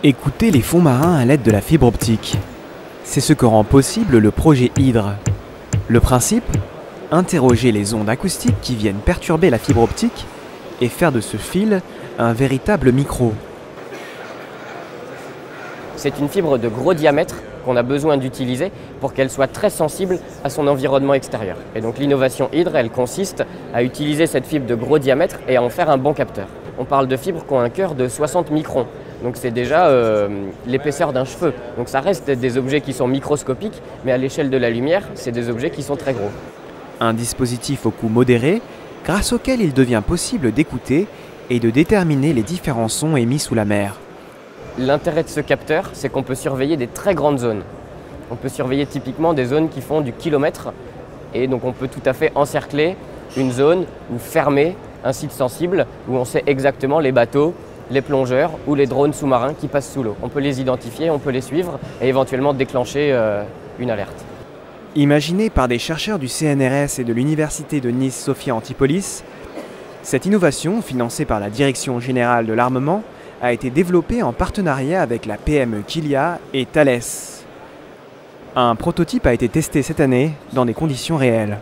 Écouter les fonds marins à l'aide de la fibre optique. C'est ce que rend possible le projet Hydre. Le principe ? Interroger les ondes acoustiques qui viennent perturber la fibre optique et faire de ce fil un véritable micro. C'est une fibre de gros diamètre qu'on a besoin d'utiliser pour qu'elle soit très sensible à son environnement extérieur. Et donc l'innovation Hydre, elle consiste à utiliser cette fibre de gros diamètre et à en faire un bon capteur. On parle de fibres qui ont un cœur de 60 microns. Donc c'est déjà l'épaisseur d'un cheveu. Donc ça reste des objets qui sont microscopiques, mais à l'échelle de la lumière, c'est des objets qui sont très gros. Un dispositif au coût modéré, grâce auquel il devient possible d'écouter et de déterminer les différents sons émis sous la mer. L'intérêt de ce capteur, c'est qu'on peut surveiller des très grandes zones. On peut surveiller typiquement des zones qui font du kilomètre, et donc on peut tout à fait encercler une zone ou fermer un site sensible où on sait exactement les bateaux, les plongeurs ou les drones sous-marins qui passent sous l'eau. On peut les identifier, on peut les suivre et éventuellement déclencher une alerte. Imaginée par des chercheurs du CNRS et de l'Université de Nice Sophia Antipolis, cette innovation, financée par la Direction Générale de l'Armement, a été développée en partenariat avec la PME Kilia et Thales. Un prototype a été testé cette année dans des conditions réelles.